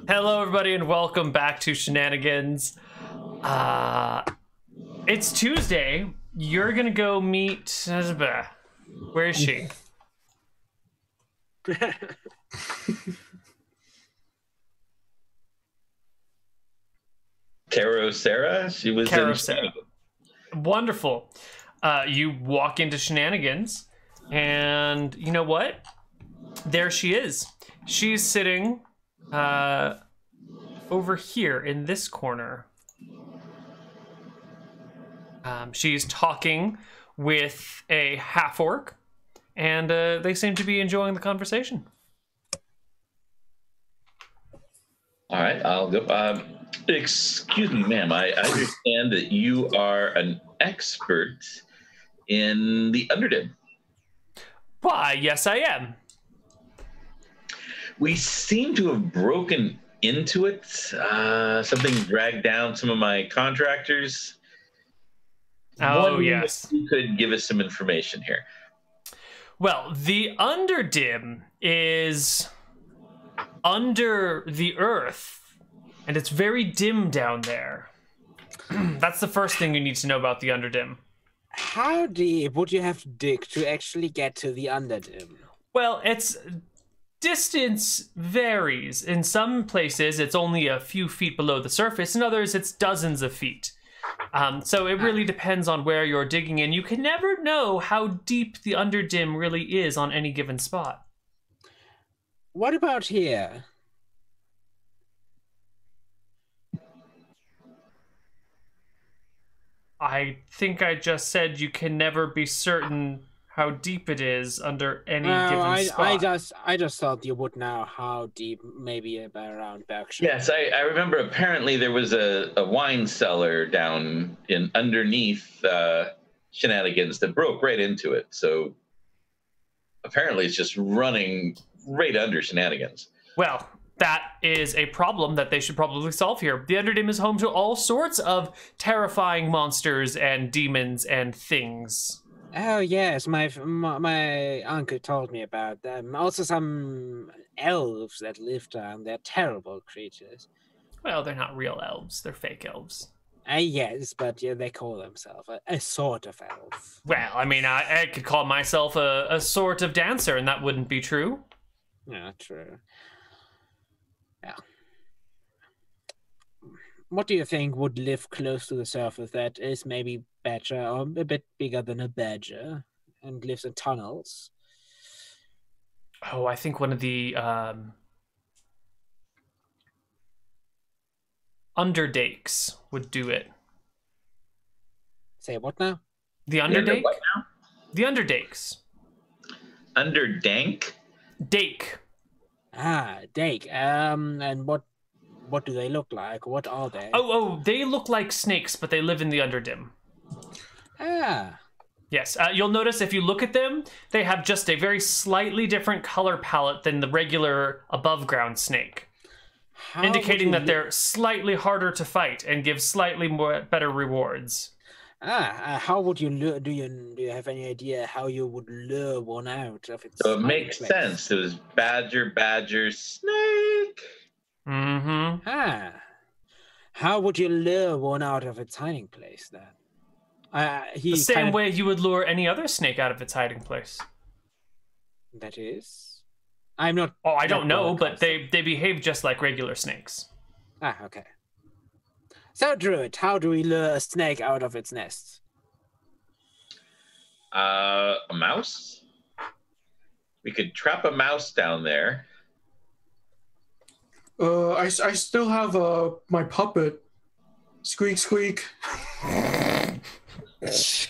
Hello, everybody, and welcome back to Shenanigans. It's Tuesday. You're gonna go meet. Where is she? Caro Sarah? She was Caro in Sarah. Wonderful. You walk into Shenanigans, and you know what? There she is. She's sitting over here in this corner. She's talking with a half-orc, and they seem to be enjoying the conversation. All right, I'll go. Excuse me, ma'am. I understand that you are an expert in the Underdim. Why, yes, I am. We seem to have broken into it. Something dragged down some of my contractors. Oh, yes. If you could give us some information here. Well, the Underdim is under the earth, and it's very dim down there. That's the first thing you need to know about the Underdim. How deep would you have to dig to actually get to the Underdim? Well, its distance varies. In some places, it's only a few feet below the surface. In others, it's dozens of feet. So it really depends on where you're digging in. You can never know how deep the Underdim really is on any given spot. What about here? I think I just said you can never be certain how deep it is under any given spot. I just thought you would know how deep, maybe about around Berkshire. Yes, I remember. Apparently, there was a wine cellar down in underneath Shenanigans that broke right into it. So apparently, it's just running right under Shenanigans. Well, that is a problem that they should probably solve here. The Underdim is home to all sorts of terrifying monsters and demons and things. Oh yes, my uncle told me about them. Also, some elves that live down. They're terrible creatures. Well, they're not real elves; they're fake elves. Yes, but yeah, they call themselves a sort of elf. Well, I mean, I could call myself a sort of dancer, and that wouldn't be true. Yeah, true. Yeah. What do you think would live close to the surface that is maybe better or a bit bigger than a badger and lives in tunnels? Oh, I think one of the Underdakes would do it. Say what now? The Underdake? What now? The Underdakes. Underdank? Dake. Ah, Dake. And what do they look like? What are they? Oh, they look like snakes, but they live in the Underdim. Ah. Yes, you'll notice if you look at them, they have just a very slightly different color palette than the regular above-ground snake, indicating that they're slightly harder to fight and give slightly better rewards. How would you lure? Do you have any idea how you would lure one out of its? So it makes sense. It was badger, snake. Mm-hmm. How would you lure one out of its hiding place then? The same way you would lure any other snake out of its hiding place. That is? I'm not... Oh, I don't know, but they behave just like regular snakes. Okay. So, Druid, how do we lure a snake out of its nest? A mouse? We could trap a mouse down there. I still have my puppet. Squeak, squeak.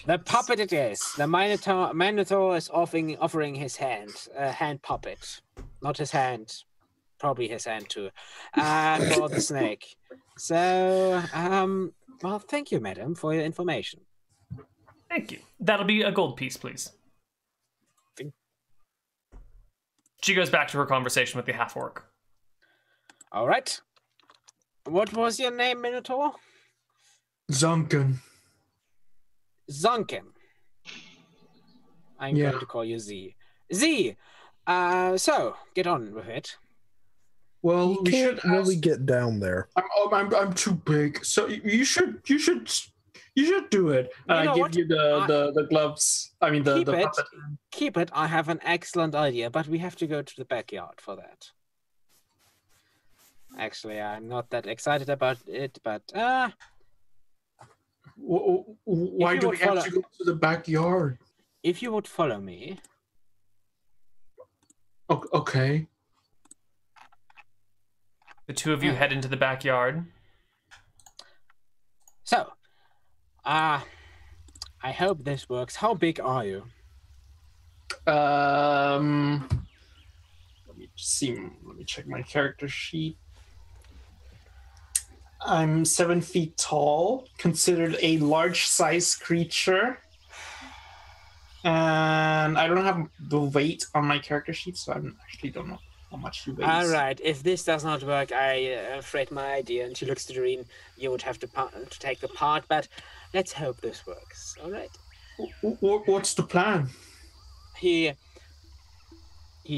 The puppet it is. The Minotaur is offering his hand. A hand puppet. Not his hand. Probably his hand too. For the snake. So, well, thank you, madam, for your information. Thank you. That'll be a gold piece, please. She goes back to her conversation with the half-orc. All right. What was your name, Minotaur? Zunkin. Zunkin. I'm going to call you Z. Z! So, get on with it. Well, You we should can't really ask- get down there. I'm too big, so you should do it. You And know I give what? you the gloves. I mean the Keep it. puppet. Keep it. I have an excellent idea, but we have to go to the backyard for that. Actually, I'm not that excited about it, but Why you do would we have follow- to go to the backyard? if you would follow me, Okay. The two of you head into the backyard. so, I hope this works. How big are you? Let me see. Let me check my character sheet. I'm 7 feet tall, considered a large size creature. And I don't have the weight on my character sheet, so I actually don't know how much you weigh. All right. If this does not work, I afraid my idea. And she looks to Doreen. You would have to take the part, but let's hope this works. All right. What's the plan? He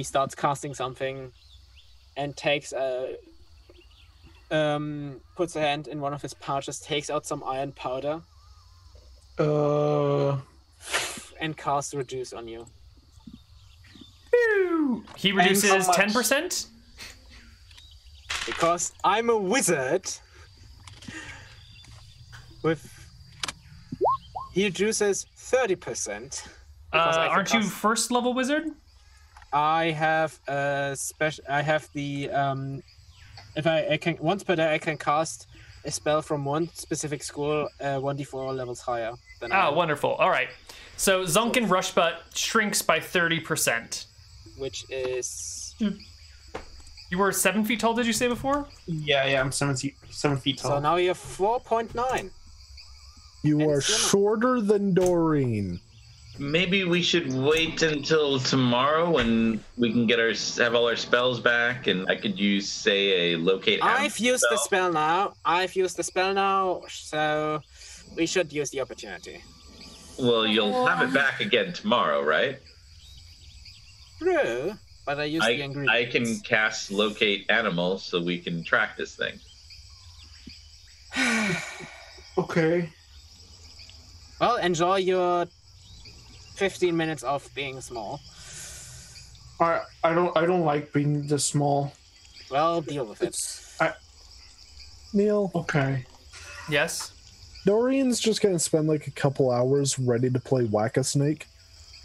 starts casting something, and takes puts a hand in one of his pouches, takes out some iron powder, and casts reduce on you. He reduces how much? 10%. Because I'm a wizard. He reduces 30%. Aren't you first level wizard? I have a special. I have the If I can once per day, I can cast a spell from one specific school, 1d4 levels higher than I Ah, am, wonderful. All right. So Zunkin Rushbutt shrinks by 30%. which is You were 7 feet tall, did you say before? Yeah, I'm 7 feet tall. so now you're 4.9. You And are it's gonna- shorter than Doreen. Maybe we should wait until tomorrow when we can have all our spells back, and I could use, say, a locate. I've used the spell now. So we should use the opportunity. Well, you'll have it back again tomorrow, right? True, but I used the ingredients. I can cast locate animal so we can track this thing. Okay. Well, enjoy your 15 minutes of being small. I don't like being this small. Well, deal with it. Neal, Okay. Yes. Doreen's just gonna spend like a couple hours ready to play Whack-A-Snake.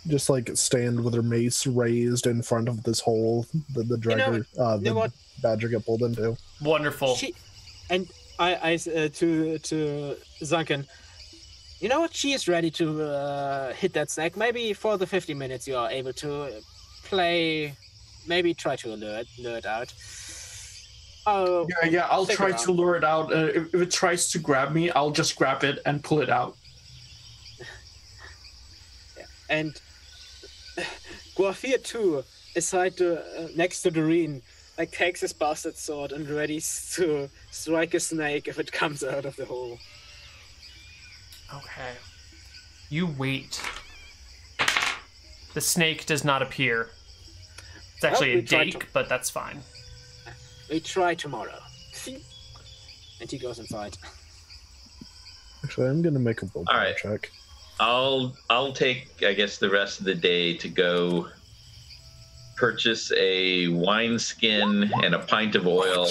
Just like stand with her mace raised in front of this hole that the know the what? badger get pulled into. Wonderful. I to Zunkin. You know what? She is ready to hit that snake. Maybe for the 50 minutes you are able to play. Maybe try to lure it out. Oh, Yeah, I'll Stick try around. to lure it out. If it tries to grab me, I'll just grab it and pull it out. and Guafir too, aside next to Doreen, like takes his bastard sword and ready to strike a snake if it comes out of the hole. Okay. You wait. The snake does not appear. It's actually we a tried dake, but that's fine. We try tomorrow. And he goes inside. Actually, I'm gonna make a willpower All right. check. I'll take, I guess, the rest of the day to go purchase a wineskin and a pint of oil,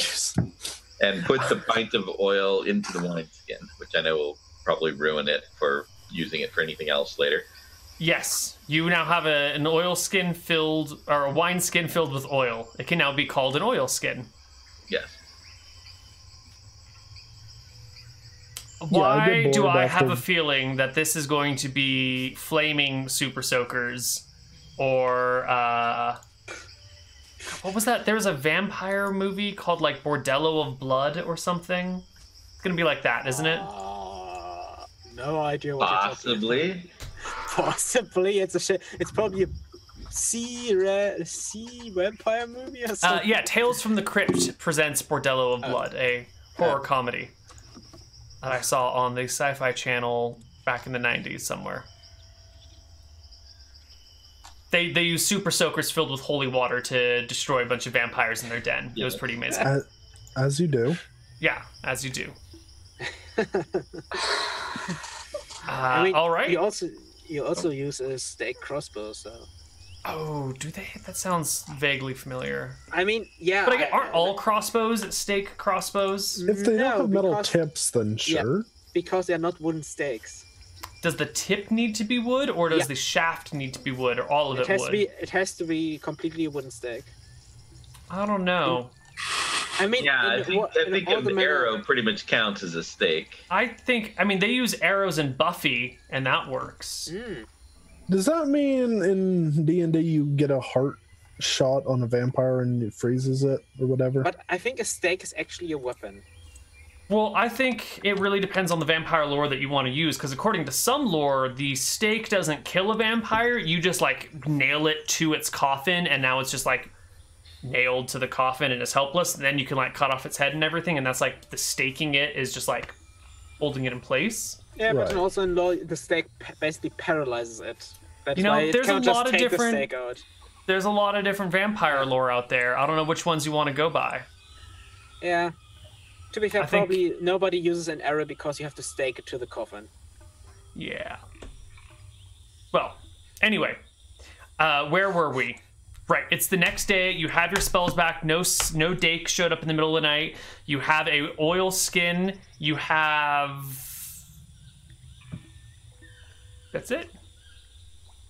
and put the pint of oil into the wineskin, which I know will probably ruin it for using it for anything else later. Yes, you now have an oil skin filled, or a wine skin filled with oil. It can now be called an oil skin. Yes. Why get do bored I have after- a feeling that this is going to be flaming super soakers, or what was that? There was a vampire movie called like Bordello of Blood or something. It's gonna be like that, isn't it? No idea what you're talking about. Possibly. Possibly, it's probably a sea vampire movie or something. Yeah, Tales from the Crypt presents Bordello of Blood, a horror comedy that I saw on the Sci-Fi Channel back in the 90s somewhere. They use super soakers filled with holy water to destroy a bunch of vampires in their den. It was pretty amazing. As you do. Yeah, as you do. I mean, all right. You also use a stake crossbow, so. Oh, do they? That sounds vaguely familiar. I mean, yeah. But aren't all crossbows stake crossbows? If they don't have metal because- tips, then sure. Yeah, because they're not wooden stakes. Does the tip need to be wood, or does Yeah. the shaft need to be wood, or all of it wood? It has to be completely a wooden stake. I don't know. I mean, Yeah, I think all an the arrow pretty much counts as a stake. I mean, they use arrows in Buffy, and that works. Does that mean in D&D you get a heart shot on a vampire and it freezes it or whatever? But I think a stake is actually a weapon. Well, I think it really depends on the vampire lore that you want to use, because according to some lore, the stake doesn't kill a vampire. You just, like, nail it to its coffin, and now it's just, like, nailed to the coffin and is helpless. And then you can, like, cut off its head and everything, and that's, like, the staking it is just, like, holding it in place. Yeah, but Right. also in law, the stake basically paralyzes it. That's You know, why it there's a can't lot just of take different- the stake out. There's a lot of different vampire lore out there. I don't know which ones you want to go by. Yeah. To be fair, I think- probably nobody uses an arrow because you have to stake it to the coffin. Yeah. Well, anyway, where were we? Right, it's the next day. You have your spells back. No Dake showed up in the middle of the night. You have a oil skin. You have. That's it.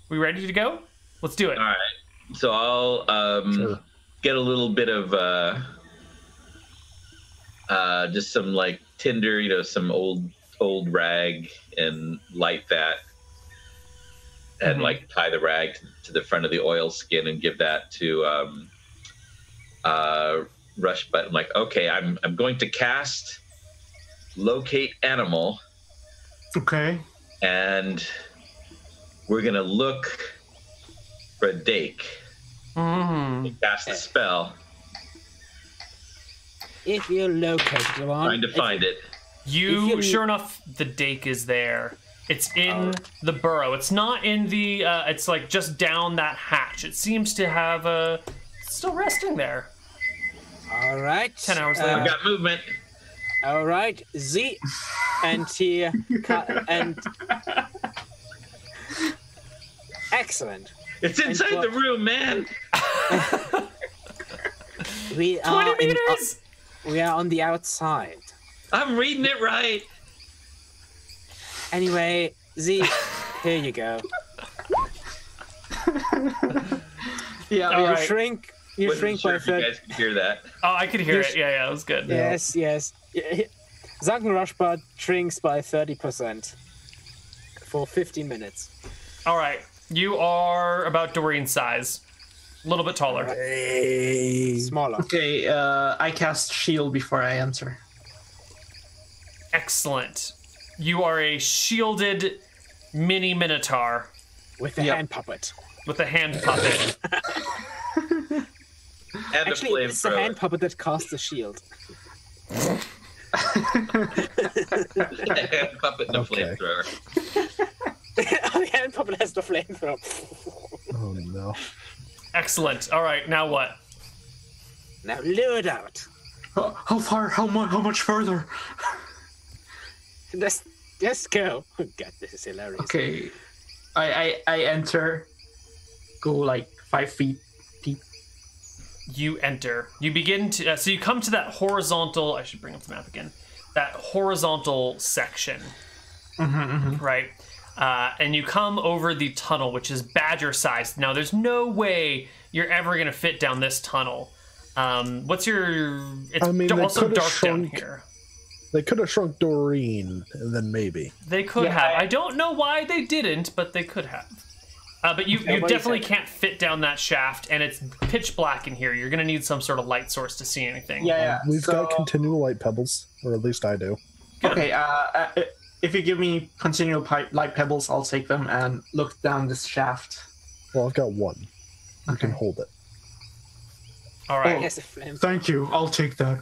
We ready to go? Let's do it. All right. So I'll Sure. get a little bit of just some like tinder, some old rag, and light that, and Mhm. like tie the rag to the front of the oil skin and give that to Rush. But I'm like, okay, I'm going to cast locate animal, Okay. and we're gonna look for a dake. Cast the spell, If you locate one, trying to find it. If you- Sure enough, the Dake is there. It's in the burrow. It's not in the. It's like just down that hatch. It seems to have still resting there. All right. 10 hours I've later. got movement. All right. Z and here and excellent. It's inside what- the room, man. We 20 are meters. we are on the outside. I'm reading it right. Anyway, Z, here you go. Yeah. All You right. shrink. You Wasn't shrink sure by if you 30. guys could hear that. Oh, I could hear You it. Yeah, it was good. Yes, yes. Zanken Rushbot shrinks by 30% for 15 minutes. All right, you are about Doreen's size, a little bit taller. Smaller. Okay. I cast shield before I enter. Excellent. You are a shielded mini minotaur With the Yep. hand puppet. with a hand puppet. And Actually, a it's the hand flamethrower. puppet that casts the shield. Hand puppet and a Okay. flamethrower. The hand puppet has the flamethrower. Oh no. Excellent. All right, now what? Now lure it out. How far? How much further? Just go. God, this is hilarious. Okay. I enter. Go like 5 feet deep. You enter. You begin to. So you come to that horizontal. I should bring up the map again. That horizontal section, right? And you come over the tunnel, which is badger sized. Now, there's no way you're ever gonna fit down this tunnel. What's your? It's I mean, they also could've dark down shrunk- here. They could have shrunk Doreen, and then maybe. They could Yeah, have. I don't know why they didn't, but they could have. But you definitely can't fit down that shaft, and it's pitch black in here. You're gonna need some sort of light source to see anything. Yeah. We've so, got continual light pebbles, or at least I do. Okay. If you give me continual light pebbles, I'll take them and look down this shaft. Well, I've got one. You can hold it. All right. He has a flame. Thank you. I'll take that.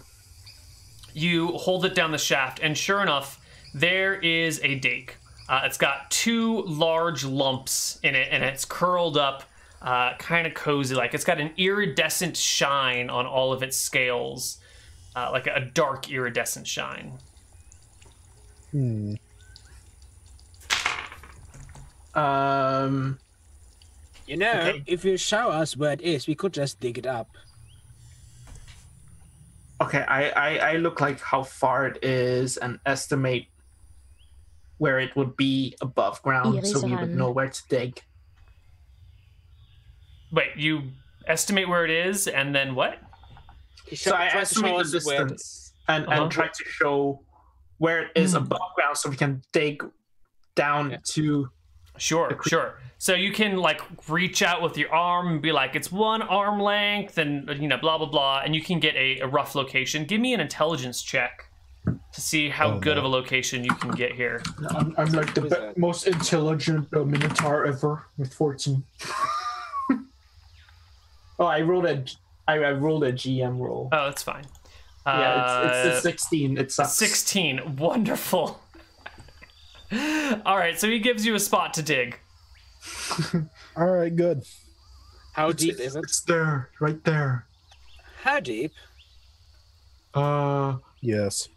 You hold it down the shaft, and sure enough, there is a dake. It's got two large lumps in it, and it's curled up kind of cozy. Like it's got an iridescent shine on all of its scales, like a dark iridescent shine. If you show us where it is, we could just dig it up. Okay, I look like how far it is and estimate where it would be above ground so we would know where to dig. Wait, you estimate where it is and then what? So I estimate the distance and try to show where it is above ground so we can dig down to... Sure. So you can like reach out with your arm and be like, it's 1 arm length and, blah, blah, blah. And you can get a rough location. Give me an intelligence check to see how good of a location you can get here. I'm like the most intelligent Minotaur ever with 14. I rolled a GM roll. Oh, that's fine. It's a 16. It sucks. 16. Wonderful. All right, so he gives you a spot to dig. All right, good. How deep is it? It's there, right there. How deep? Yes.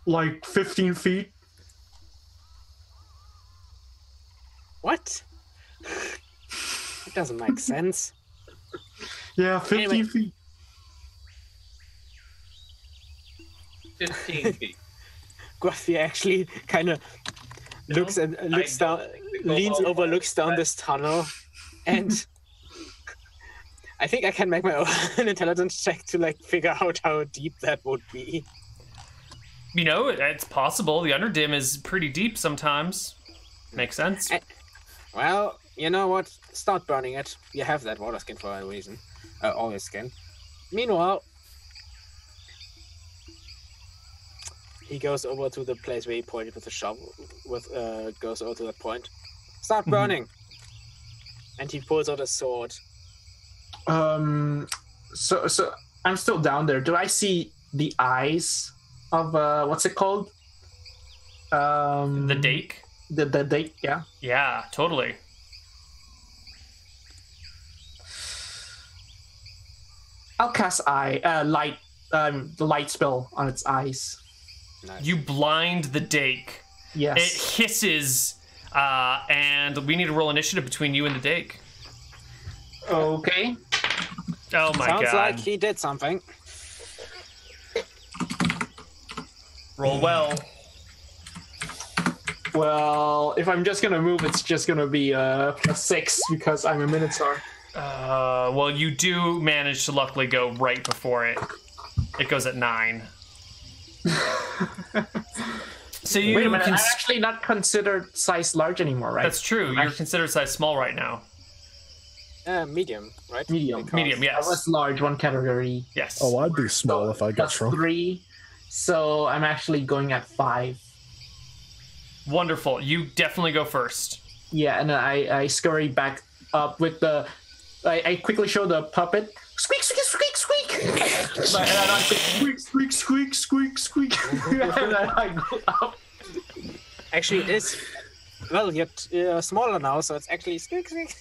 Like 15 feet. What? It doesn't make sense. Yeah, 15 feet. 15 feet. Gruffy actually kind of looks down, leans over, looks down this tunnel, and I think I can make my own intelligence check to like figure out how deep that would be. It's possible. The Underdim is pretty deep sometimes. Makes sense. Well, you know what? Start burning it. You have that water skin for a reason. Always skin. Meanwhile, he goes over to the place where he pointed with the shovel. Goes over to that point. Start burning. And he pulls out a sword. So I'm still down there. Do I see the eyes of what's it called? The dake. The dake, yeah. Yeah, totally. I'll cast light, the light spell on its eyes. Nice. You blind the dake. Yes. It hisses, and we need to roll initiative between you and the dake. Okay. Oh my god. Sounds like he did something. Roll well. Well, if I'm just gonna move, it's just gonna be a 6 because I'm a Minotaur. Well, you do manage to luckily go right before it. It goes at 9. So you Wait a minute, I'm actually not considered size large anymore, right? That's true. You're considered size small right now. Medium, right? Medium, yes. I was large, one category. Yes. Oh, I'd be small if I got That's shrunk. 3. So I'm actually going at 5. Wonderful. You definitely go first. Yeah, and then I scurry back up with the... I quickly show the puppet. Squeak, squeak, squeak, squeak! And then I say, squeak, squeak, squeak, squeak, squeak. And then I go up. Actually, it is... Well, you're smaller now, so it's actually squeak, squeak.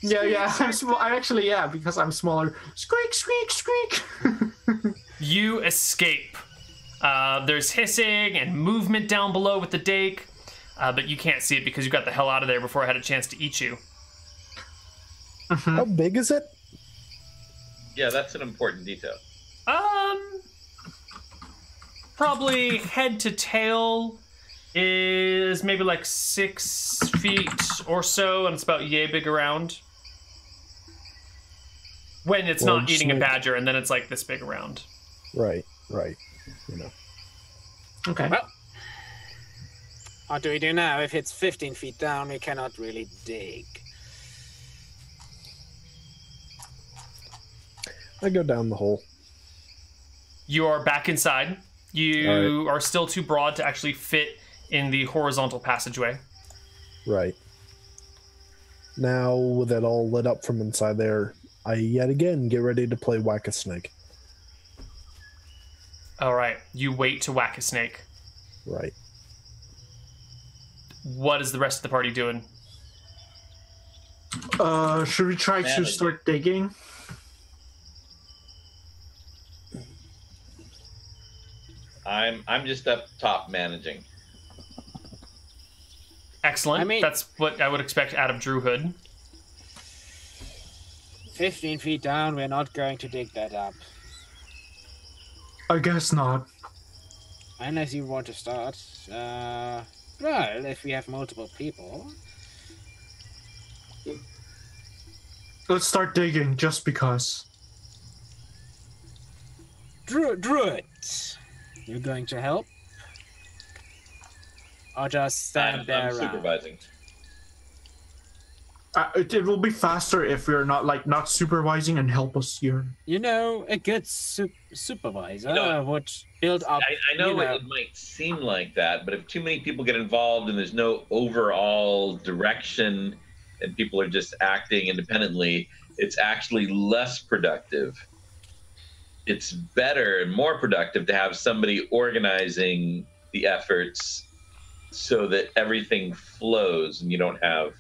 Yeah, I'm small. I'm actually, because I'm smaller. Squeak, squeak, squeak! You escape. There's hissing and movement down below with the dake, but you can't see it because you got the hell out of there before I had a chance to eat you. How big is it? Yeah, that's an important detail. Probably head to tail is maybe like 6 feet or so, and it's about yay big around. When it's not eating a badger, and then it's like this big around. Right. Okay. Well, what do we do now? If it's 15 feet down, we cannot really dig. I go down the hole. You are back inside. You are still too broad to actually fit in the horizontal passageway. Right. Now, with it all lit up from inside there, I yet again get ready to play Whack-A-Snake. All right. You wait to whack a snake. Right. What is the rest of the party doing? Should we try to start digging? I'm just up top managing. Excellent. I mean- That's what I would expect out of Drewhood. 15 feet down, we're not going to dig that up. I guess not. Unless you want to start. Well, if we have multiple people. Let's start digging, just because. Druid, you're going to help? Or just stand there I'm around? supervising. It will be faster if we're not supervising and help us here. You know, a good supervisor You know, would build up. I know it might seem like that, but if too many people get involved and there's no overall direction and people are just acting independently, it's actually less productive. It's better and more productive to have somebody organizing the efforts so that everything flows and you don't have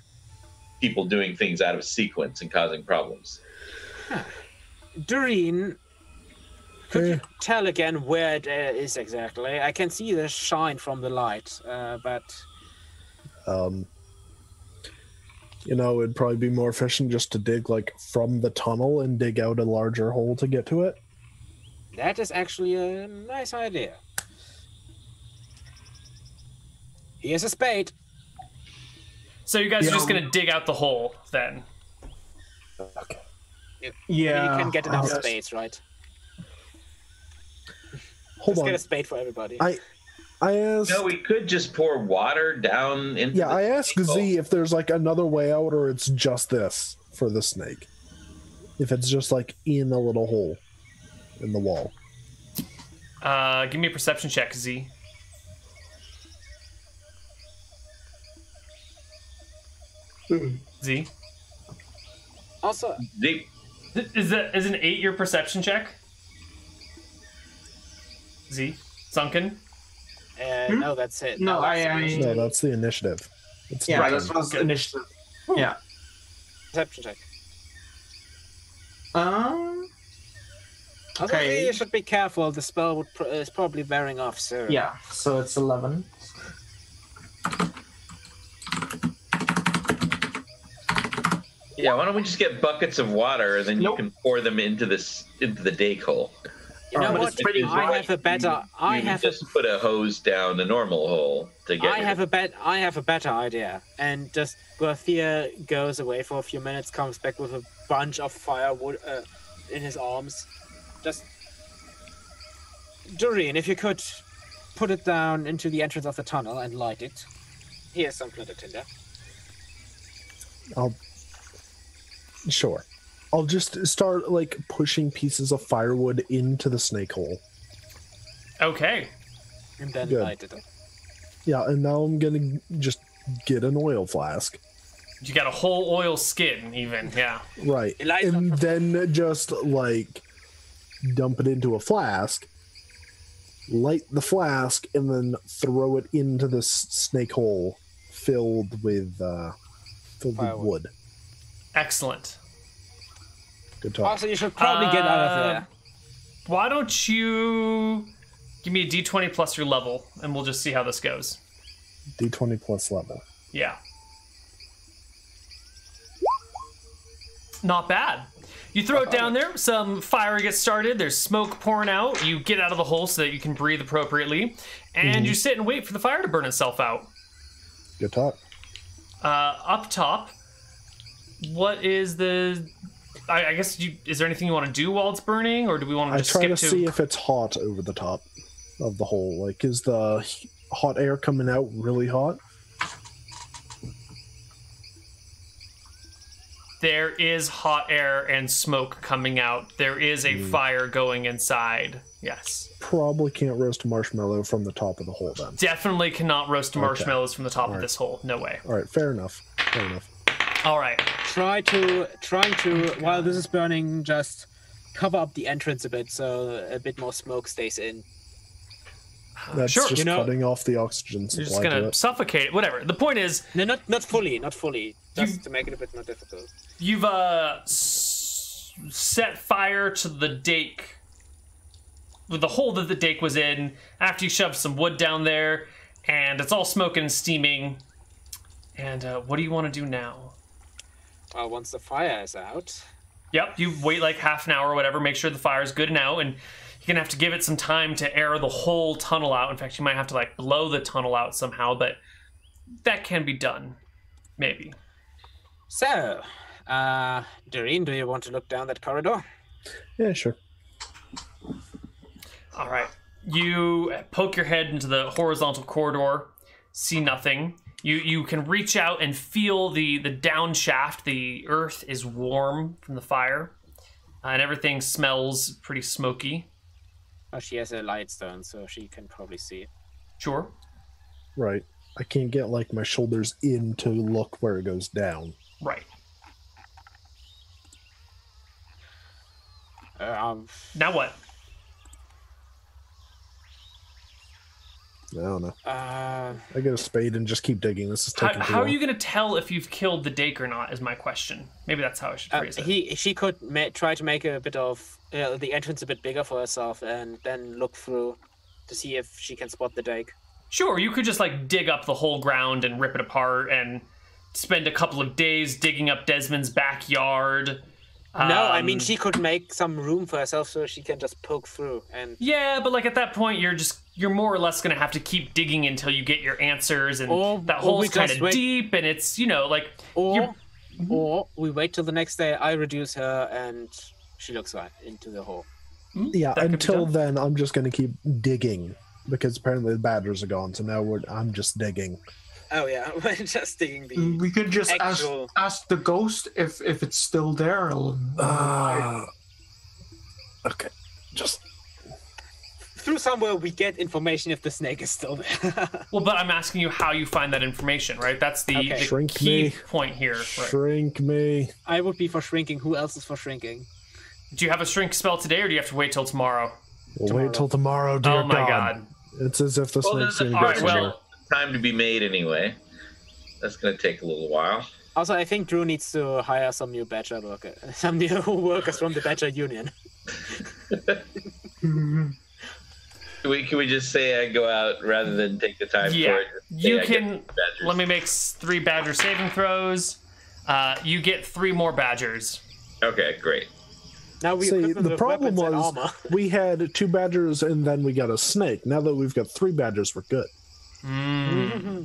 people doing things out of sequence and causing problems. Doreen, could you tell again where it is exactly? I can see the shine from the light, but... You know, it'd probably be more efficient just to dig, like, from the tunnel and dig out a larger hole to get to it. That is actually a nice idea. Here's a spade. So you guys are just going to dig out the hole, then? Okay. Yeah. You can get enough I guess. spades, right? Hold Just on. get a spade for everybody. I asked... No, we could just pour water down into Yeah, the I asked snake hole. Z if there's, like, another way out or it's just this for the snake. If it's just, like, in a little hole in the wall. Give me a perception check, Z. Z? Also, Deep. Is an 8 your perception check? Z? Sunken? no, that's it. No, that's No, that's the initiative. It's Yeah, the that turn. was initiative. Yeah. perception check. Um. Also, Okay. you should be careful. The spell is probably wearing off soon. Yeah. So it's 11. Yeah, why don't we just get buckets of water and then Nope. you can pour them into the dig hole. You know But what? it's pretty I have a better. I You have just put a hose down the normal hole to get. I have a better idea. And just Guthia goes away for a few minutes, comes back with a bunch of firewood in his arms. Just Doreen, if you could put it down into the entrance of the tunnel and light it. Here's some splinter tinder. Sure. I'll just start, like, pushing pieces of firewood into the snake hole. Okay. And then Good. light it up. Yeah, and now I'm gonna just get an oil flask. You got a whole oil skin, even, yeah. Right. It lights And up. then just, like, dump it into a flask, light the flask, and then throw it into this snake hole filled with Firewood. wood. Excellent. Good talk. Also, you should probably get out of there. Why don't you give me a d20 plus your level, and we'll just see how this goes. D20 plus level. Yeah. Not bad. You throw it down there, some fire gets started, there's smoke pouring out, you get out of the hole so that you can breathe appropriately, and you sit and wait for the fire to burn itself out. Good talk. Up top, what is the... I guess, is there anything you want to do while it's burning, or do we want to I just try skip to see if it's hot over the top of the hole. Like, is the hot air coming out really hot? There is hot air and smoke coming out. There is a fire going inside. Yes. Probably can't roast a marshmallow from the top of the hole then. Definitely cannot roast marshmallows from the top of Alright. this hole. No way. All right, fair enough. Fair enough. All right. Trying to, while this is burning, just cover up the entrance a bit so a bit more smoke stays in. That's Sure. just cutting off the oxygen You're supply just to gonna it. suffocate it. Whatever. The point is, No, not fully. Just to make it a bit more difficult. You've set fire to the dake, with the hole that the dake was in, after you shoved some wood down there, and it's all smoking and steaming. And what do you want to do now? Well, once the fire is out... Yep, you wait like half an hour or whatever, make sure the fire's good and out, and you're going to have to give it some time to air the whole tunnel out. In fact, you might have to like blow the tunnel out somehow, but that can be done. Maybe. So, Doreen, do you want to look down that corridor? Yeah, sure. All right. You poke your head into the horizontal corridor, see nothing. You can reach out and feel the down shaft. The earth is warm from the fire, and everything smells pretty smoky. Oh, she has a light stone, so she can probably see. Sure. Right. I can't get like my shoulders in to look where it goes down. Right. Now what? I don't know. Uh, I get a spade and just keep digging. This is taking too How are long. you going to tell if you've killed the dake or not? Is my question. Maybe that's how I should phrase it. she could try to make a bit of the entrance a bit bigger for herself, and then look through to see if she can spot the dike. Sure, you could just like dig up the whole ground and rip it apart and spend a couple of days digging up Desmond's backyard. No, I mean she could make some room for herself so she can just poke through. And yeah, but like at that point, you're more or less gonna have to keep digging until you get your answers, and that hole's kind of deep, and it's like. Or we wait till the next day. I reduce her, and she looks right into the hole. Yeah, until then, I'm just going to keep digging because apparently the badgers are gone. So now I'm just digging. Oh yeah, we're just digging the. We could just actual... ask the ghost if it's still there. Okay, just through somewhere we get information if the snake is still there. Well, but I'm asking you how you find that information, right? That's the key point here. Right? Shrink me. I would be for shrinking. Who else is for shrinking? Do you have a shrink spell today, or do you have to wait till tomorrow? We'll wait till tomorrow, dear Oh my God. It's as if the snake's going to All get right, somewhere. well, time to be made anyway. That's going to take a little while. Also, I think Drew needs to hire some new badger some new workers from the badger union. Can we just say I go out rather than take the time for it? You can. Let me make 3 badger saving throws. You get 3 more badgers. Okay, great. Now we See, the problem was we had 2 badgers and then we got a snake. Now that we've got 3 badgers, we're good. Mm-hmm.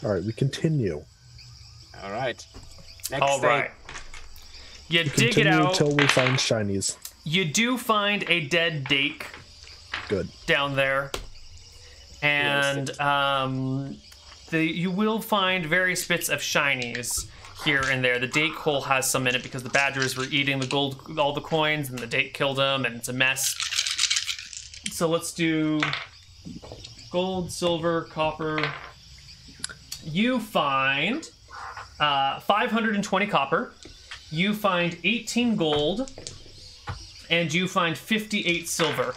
All right, we continue. All right. All right. You dig it out until we find shinies. You do find a dead dake. Good. Down there, and you will find various bits of shinies here and there. The dake hole has some in it because the badgers were eating the gold, all the coins, and the dake killed them, and it's a mess. So let's do gold, silver, copper. You find 520 copper. You find 18 gold, and you find 58 silver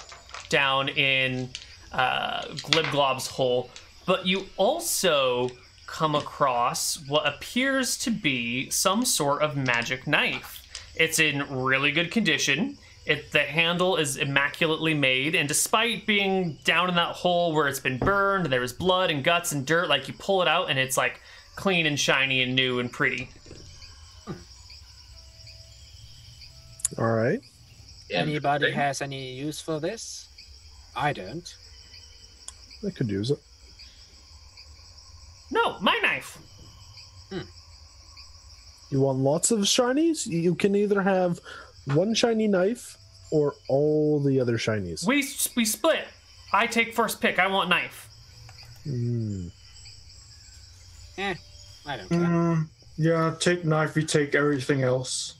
down in Glibglob's hole. But you also come across what appears to be some sort of magic knife. It's in really good condition. The handle is immaculately made, and despite being down in that hole where it's been burned, and there was blood and guts and dirt, like you pull it out and it's like clean and shiny and new and pretty. All right. Anybody has any use for this? I don't. I could use it. No, my knife. You want lots of shinies? You can either have one shiny knife or all the other shinies. We split. I take first pick. I want knife. I don't care. Yeah, take knife. We take everything else.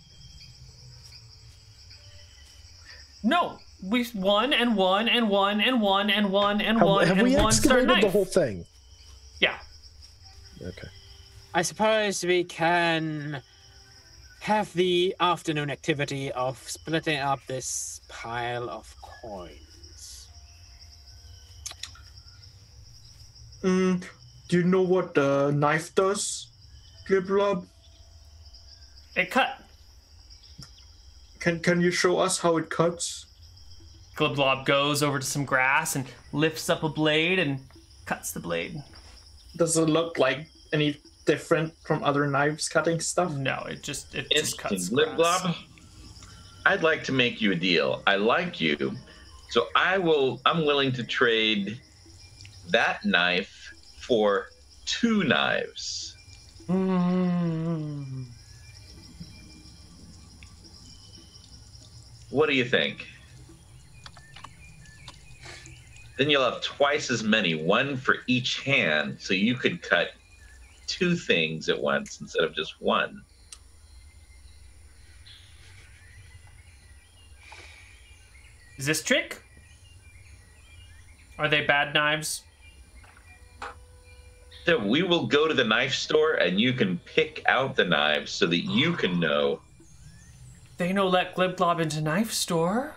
No, we one and one and one and one and one and one have and we one. Start excavated knife. the whole thing? Yeah. Okay. I suppose we can have the afternoon activity of splitting up this pile of coins. Do you know what the knife does? Gliblob, It cut. can you show us how it cuts? Gliblob goes over to some grass and lifts up a blade and cuts the blade. Does it look like any different from other knives cutting stuff? No, it just cuts Interesting. grass. Gliblob, I'd like to make you a deal. I like you, so I'm willing to trade that knife for 2 knives. Mm. What do you think? Then you'll have twice as many, 1 for each hand, so you could cut 2 things at once instead of just 1. Is this trick? Are they bad knives? So we will go to the knife store and you can pick out the knives so that you can know. They no let Gliblob into knife store.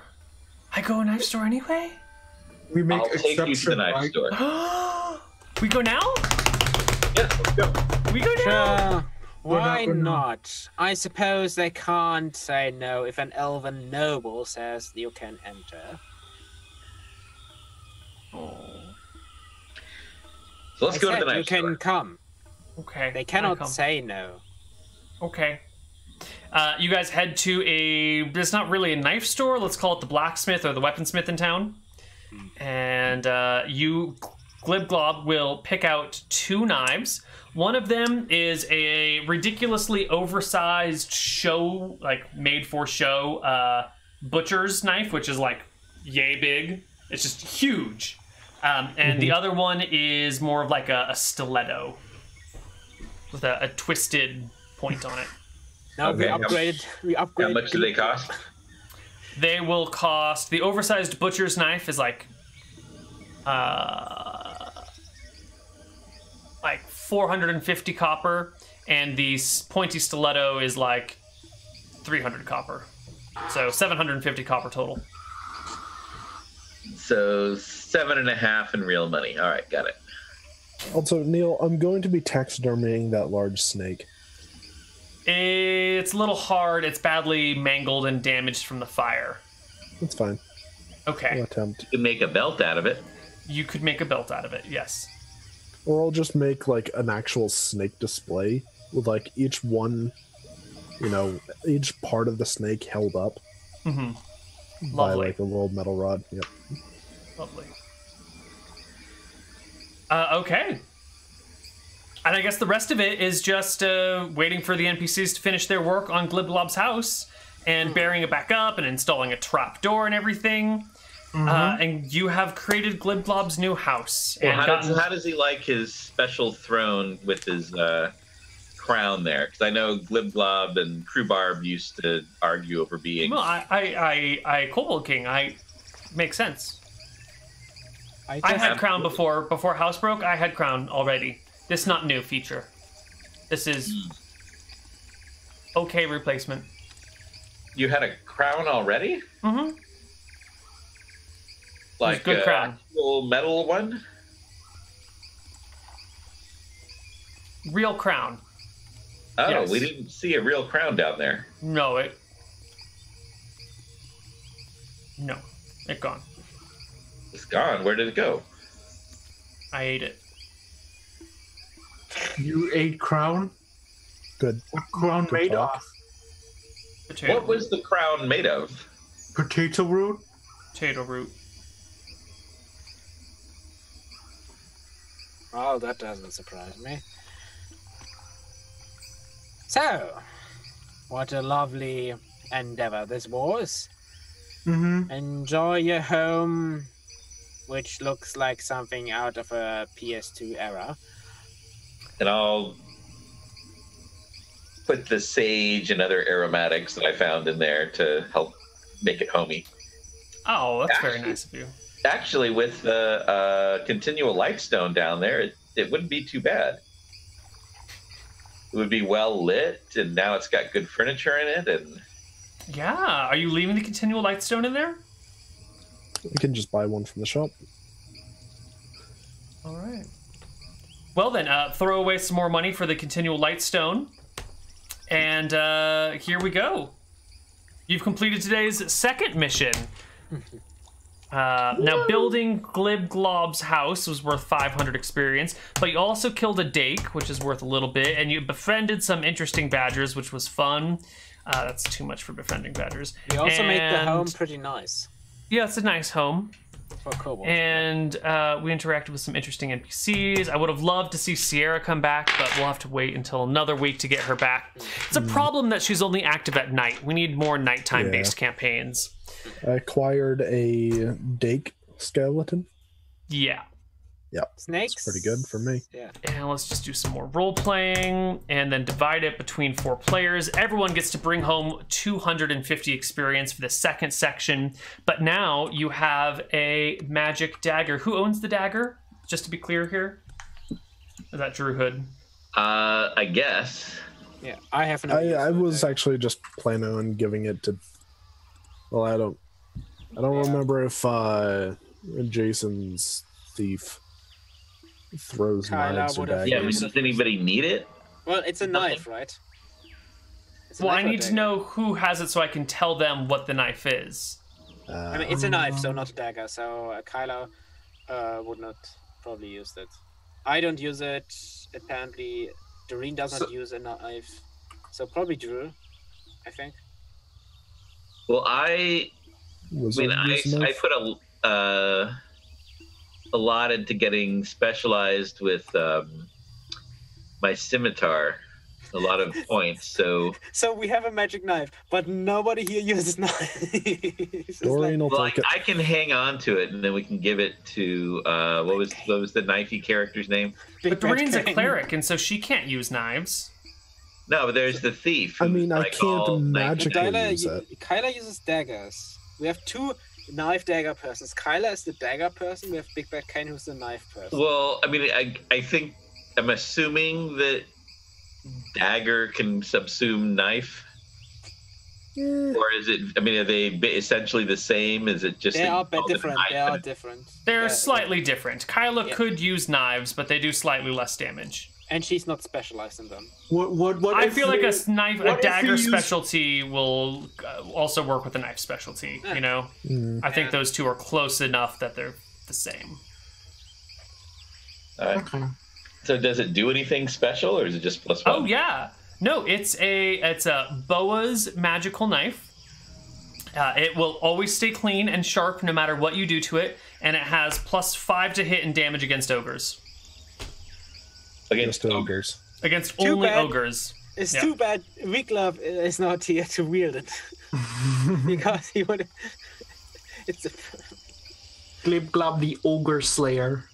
I go knife store anyway. We make I'll take you to the exception, knife right? store. We go now? Yes, let's go. We go now. Sure. Why we're not. not? I suppose they can't say no if an elven noble says you can enter. Oh, So let's I go to said the knife you can store. come. okay. They I cannot come. say no. Okay. You guys head to it's not really a knife store, let's call it the blacksmith or the weaponsmith in town. And you, Gliblob, will pick out 2 knives. One of them is a ridiculously oversized show, like made for show, butcher's knife, which is like yay big. It's just huge. And the other one is more of like a stiletto with a twisted point on it. Now Okay, we upgraded. How much do they cost? They will cost, the oversized butcher's knife is like 450 copper, and the pointy stiletto is like 300 copper. So 750 copper total. So 7.5 in real money. All right, got it. Also, Neal, I'm going to be taxidermying that large snake. It's a little hard. It's badly mangled and damaged from the fire. That's fine. I'll Okay. attempt. You can make a belt out of it. You could make a belt out of it, yes. Or I'll just make like an actual snake display with like each one, each part of the snake held up Mm-hmm. by Lovely. like a little metal rod. Yep. Lovely. Okay. And I guess the rest of it is just waiting for the NPCs to finish their work on Gliblob's house and bearing it back up and installing a trap door and everything. And you have created Gliblob's new house. Well, And how does he like his special throne with his crown there? Because I know Gliblob and Krob used to argue over being. well, I Kobold King. Makes sense. I just- had crown before Housebroke. I had crown already. This not new feature. This is okay replacement. You had a crown already? Mm-hmm. Like good a crown. actual metal one? Real crown. Oh, Yes. we didn't see a real crown down there. No, it gone. It's gone. Where did it go? I ate it. You ate crown? Good. What crown Good made talk. of? Potato What was the crown made of? Potato root? potato root? Oh, that doesn't surprise me. So, what a lovely endeavor this was. Mm-hmm. Enjoy your home, which looks like something out of a PS2 era. And I'll put the sage and other aromatics that I found in there to help make it homey. Oh, that's very nice of you. Actually, with the continual lightstone down there, it wouldn't be too bad. It would be well lit, and now it's got good furniture in it. And Yeah. Are you leaving the continual lightstone in there? You can just buy one from the shop. All right. Well then, throw away some more money for the continual light stone. And here we go. You've completed today's second mission. Now, building Glib Glob's house was worth 500 experience, but you also killed a Dake, which is worth a little bit, and you befriended some interesting badgers, which was fun. That's too much for befriending badgers. We also make the home pretty nice. Yeah, it's a nice home. For kobolds. And we interacted with some interesting NPCs. I would have loved to see Sierra come back, but we'll have to wait until another week to get her back. It's a problem that she's only active at night. We need more nighttime-based campaigns. I acquired a Dake skeleton. Yeah. Yep. Snakes? It's pretty good for me. Yeah. And let's just do some more role-playing, and then divide it between 4 players. Everyone gets to bring home 250 experience for the second section, but now you have a magic dagger. Who owns the dagger? Just to be clear here. Is that Drew Hood? I guess. Yeah, I have no I was actually just planning on giving it to. Well, I don't remember if Jason's thief throws Kyla knives or would have- daggers. Yeah, but does anybody need it? Well, it's a knife, right? It's a Well, I knife or need to dagger? know who has it so I can tell them what the knife is. I mean, it's a knife, so not a dagger. So Kyla would not probably use it. I don't use it. Apparently, Doreen does not use a knife. So probably Drew, I think. Well, I Was mean, it I used knife? put a lot into getting specialized with my scimitar, a lot of points. So we have a magic knife, but nobody here uses knives. Doreen will well, take it. I can hang on to it, and then we can give it to what was the knifey character's name? But Doreen's a cleric, and so she can't use knives. No, but there's the thief. I who's, mean, I like, all can't knifey. magically use it. Kyla uses daggers. We have 2 knife dagger persons. Kyla is the dagger person. We have Big Bad Kane, who's the knife person. Well, I mean, I think I'm assuming that dagger can subsume knife, or is it? I mean, are they essentially the same? Is it just They are all different. knife They are and- different. They're Yeah, slightly different. Kyla Yeah. could use knives, but they do slightly less damage. And she's not specialized in them. What I if feel like we- a knife, what a if we dagger use- specialty will also work with a knife specialty. You know, I think those two are close enough that they're the same. Okay. So does it do anything special, or is it just +1? Oh yeah, no, it's a Boa's magical knife. It will always stay clean and sharp no matter what you do to it, and it has +5 to hit and damage against ogres. Against Just ogres. Against Too only bad. ogres. It's Yeah. too bad Wiglove is not here to wield it. Because he would... It's a... Glib Glob the Ogre Slayer.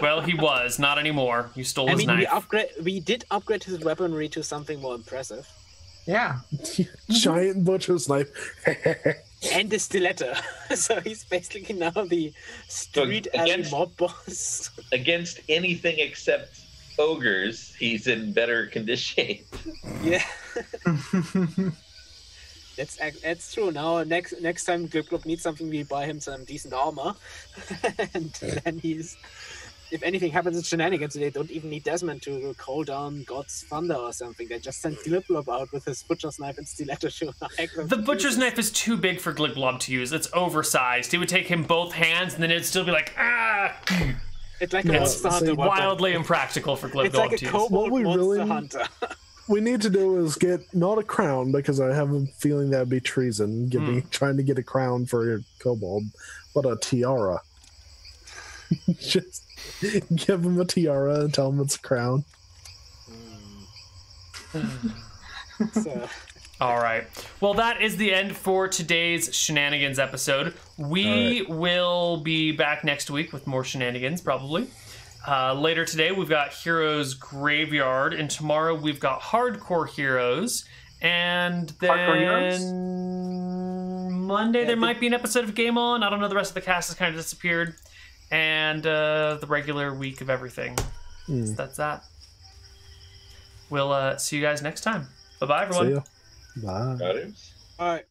Well, he was not anymore. You stole I his mean, knife. we did upgrade his weaponry to something more impressive. Yeah. Giant butcher's knife. And the stiletto. So he's basically now the street alley against- mob boss. Against anything except ogres, he's in better condition. Yeah. That's true. Now next time Glib Glub needs something, we buy him some decent armor, and then he's. If anything happens in Shenanigans, they don't even need Desmond to call down God's thunder or something. They just send Glib Glub out with his butcher's knife and stiletto to hack them The to butcher's pieces. knife is too big for Gliblob to use. It's oversized. It would take him both hands, and then it'd still be like, ah! It's like a Yeah, monster hunter see, weapon. Wildly impractical for Gliblob It's like a to use. kobold What we monster really- hunter. We need to do is get not a crown, because I have a feeling that'd be treason, trying to get a crown for a kobold, but a tiara. Just give him a tiara and tell him it's a crown. So, All right. Well, that is the end for today's Shenanigans episode. We will be back next week with more Shenanigans, probably. Later today, we've got Heroes Graveyard, and tomorrow we've got Hardcore Heroes. And Hardcore Heroes? then Monday, there might be an episode of Game On. I don't know. The rest of the cast has kind of disappeared. And the regular week of everything. So that's that. We'll see you guys next time. Bye-bye, everyone. See ya. Bye. Got it? all right.